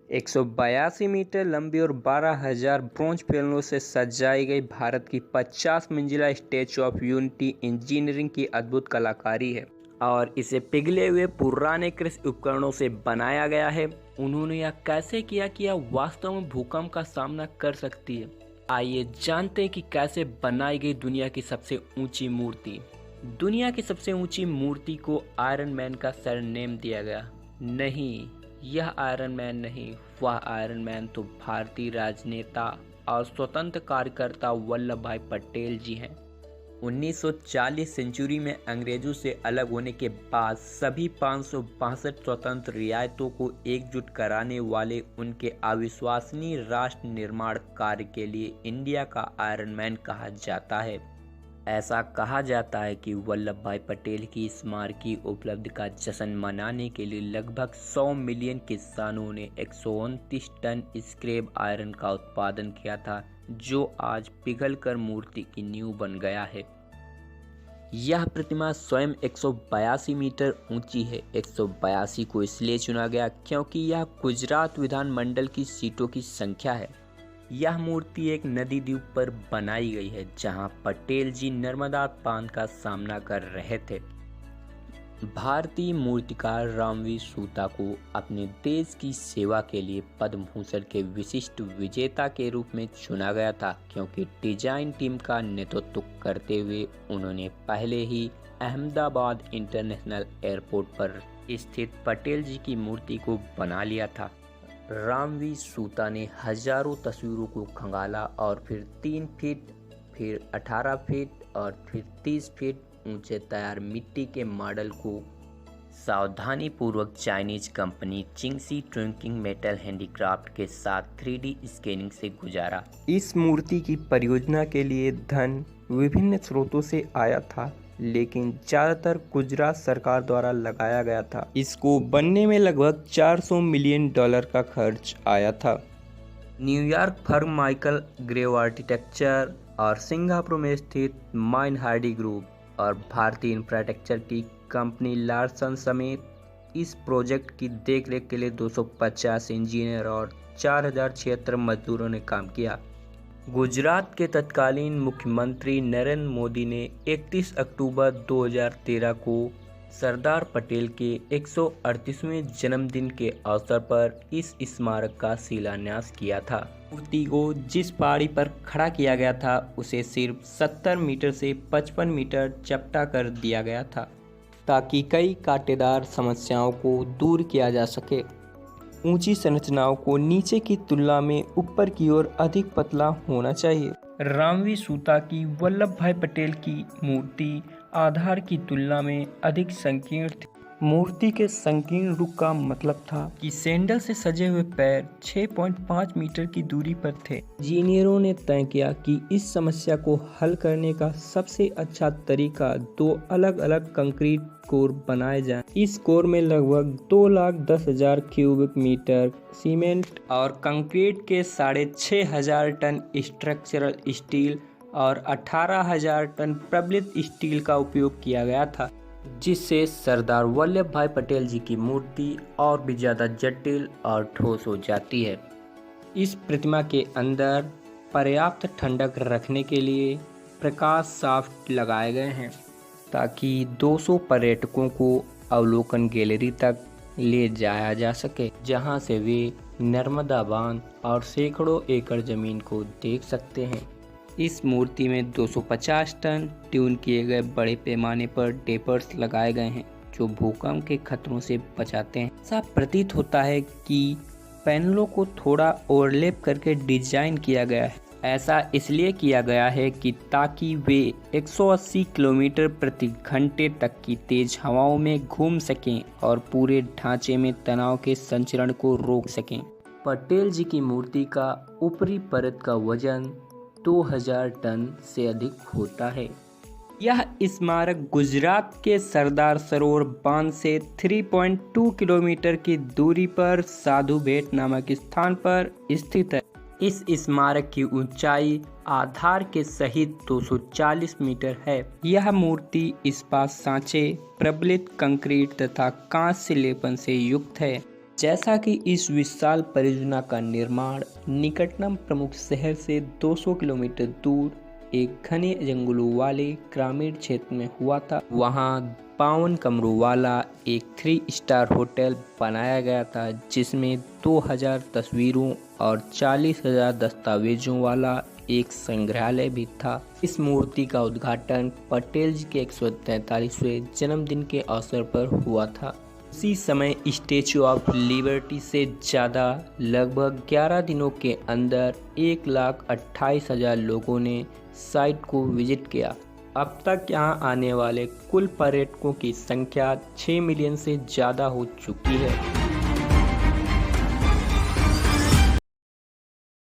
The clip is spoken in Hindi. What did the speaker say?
182 मीटर लंबी और 12,000 ब्रोंज पैनलों से सजाई गई भारत की 50 मंजिला स्टैच्यू ऑफ यूनिटी इंजीनियरिंग की अद्भुत कलाकारी है और इसे पिघले हुए पुराने कृषि उपकरणों से बनाया गया है। उन्होंने यह कैसे किया कि यह वास्तव में भूकंप का सामना कर सकती है। आइए जानते हैं कि कैसे बनाई गई दुनिया की सबसे ऊंची मूर्ति। दुनिया की सबसे ऊंची मूर्ति को आयरन मैन का सरनेम दिया गया। नहीं, यह आयरन मैन नहीं, वह आयरन मैन तो भारतीय राजनेता और स्वतंत्र कार्यकर्ता वल्लभ भाई पटेल जी हैं। 1940 सेंचुरी में अंग्रेजों से अलग होने के बाद सभी 562 स्वतंत्र रियासतों को एकजुट कराने वाले उनके अविश्वसनीय राष्ट्र निर्माण कार्य के लिए इंडिया का आयरन मैन कहा जाता है। ऐसा कहा जाता है कि वल्लभ भाई पटेल की स्मारकीय उपलब्धि का जश्न मनाने के लिए लगभग 100 मिलियन किसानों ने 129 टन स्क्रैप आयरन का उत्पादन किया था, जो आज पिघलकर मूर्ति की नींव बन गया है। यह प्रतिमा स्वयं 182 मीटर ऊंची है। 182 को इसलिए चुना गया क्योंकि यह गुजरात विधानमंडल की सीटों की संख्या है। यह मूर्ति एक नदी द्वीप पर बनाई गई है जहां पटेल जी नर्मदा बांध का सामना कर रहे थे। भारतीय मूर्तिकार रामवीर सूता को अपने देश की सेवा के लिए पद्म भूषण के विशिष्ट विजेता के रूप में चुना गया था, क्योंकि डिजाइन टीम का नेतृत्व करते हुए उन्होंने पहले ही अहमदाबाद इंटरनेशनल एयरपोर्ट पर स्थित पटेल जी की मूर्ति को बना लिया था। रामवीर सूता ने हजारों तस्वीरों को खंगाला और फिर 3 फीट, फिर 18 फीट और फिर 30 फीट ऊंचे तैयार मिट्टी के मॉडल को सावधानी पूर्वक चाइनीज कंपनी चिंगसी ट्विंकिंग मेटल हैंडीक्राफ्ट के साथ 3D स्कैनिंग से गुजारा। इस मूर्ति की परियोजना के लिए धन विभिन्न स्रोतों से आया था, लेकिन ज़्यादातर गुजरात सरकार द्वारा लगाया गया था। इसको बनने में लगभग $400 मिलियन का खर्च आया था। New York firm Michael Graves architecture और सिंगापुर में स्थित माइन हार्डी ग्रुप और भारतीय इंफ्रास्ट्रक्चर की कंपनी लार्सन समेत इस प्रोजेक्ट की देखरेख के लिए 250 इंजीनियर और 4076 मजदूरों ने काम किया। गुजरात के तत्कालीन मुख्यमंत्री नरेंद्र मोदी ने 31 अक्टूबर 2013 को सरदार पटेल के 138वें जन्मदिन के अवसर पर इस स्मारक का शिलान्यास किया था। मूर्ति को जिस पहाड़ी पर खड़ा किया गया था उसे सिर्फ 70 मीटर से 55 मीटर चपटा कर दिया गया था, ताकि कई कांटेदार समस्याओं को दूर किया जा सके। ऊंची संरचनाओं को नीचे की तुलना में ऊपर की ओर अधिक पतला होना चाहिए। रामवीर सूता की वल्लभ भाई पटेल की मूर्ति आधार की तुलना में अधिक संकीर्ण थी। मूर्ति के संकीर्ण रूप का मतलब था कि सैंडल से सजे हुए पैर 6.5 मीटर की दूरी पर थे। इंजीनियरों ने तय किया कि इस समस्या को हल करने का सबसे अच्छा तरीका 2 अलग-अलग कंक्रीट कोर बनाए जाएं। इस कोर में लगभग 2,10,000 क्यूबिक मीटर सीमेंट और कंक्रीट के 6,500 टन स्ट्रक्चरल स्टील और 18,000 टन प्रबलित स्टील का उपयोग किया गया था, जिससे सरदार वल्लभ भाई पटेल जी की मूर्ति और भी ज़्यादा जटिल और ठोस हो जाती है। इस प्रतिमा के अंदर पर्याप्त ठंडक रखने के लिए प्रकाश शाफ्ट लगाए गए हैं, ताकि 200 पर्यटकों को अवलोकन गैलरी तक ले जाया जा सके, जहां से वे नर्मदा बांध और सैकड़ों एकड़ जमीन को देख सकते हैं। इस मूर्ति में 250 टन ट्यून किए गए बड़े पैमाने पर टेपर्स लगाए गए हैं, जो भूकंप के खतरों से बचाते हैं। ऐसा प्रतीत होता है कि पैनलों को थोड़ा ओवरलैप करके डिजाइन किया गया है। ऐसा इसलिए किया गया है कि ताकि वे 180 किलोमीटर प्रति घंटे तक की तेज हवाओं में घूम सकें और पूरे ढांचे में तनाव के संचरण को रोक सकें। पटेल जी की मूर्ति का ऊपरी परत का वजन 2000 टन से अधिक होता है। यह स्मारक गुजरात के सरदार सरोवर बांध से 3.2 किलोमीटर की दूरी पर साधु भेट नामक स्थान पर स्थित है। इस स्मारक की ऊंचाई आधार के सहित 240 मीटर है। यह मूर्ति इस्पात सांचे, प्रबलित कंक्रीट तथा कांच से लेपन से युक्त है। जैसा कि इस विशाल परियोजना का निर्माण निकटतम प्रमुख शहर से 200 किलोमीटर दूर एक घने जंगलों वाले ग्रामीण क्षेत्र में हुआ था। वहां 52 कमरों वाला एक 3 स्टार होटल बनाया गया था, जिसमें 2000 तस्वीरों और 40,000 दस्तावेजों वाला एक संग्रहालय भी था। इस मूर्ति का उद्घाटन पटेल जी के 143वें जन्मदिन के अवसर पर हुआ था। उसी समय स्टैचू ऑफ लिबर्टी से ज़्यादा लगभग 11 दिनों के अंदर 1,28,000 लोगों ने साइट को विजिट किया। अब तक यहाँ आने वाले कुल पर्यटकों की संख्या 6 मिलियन से ज़्यादा हो चुकी है।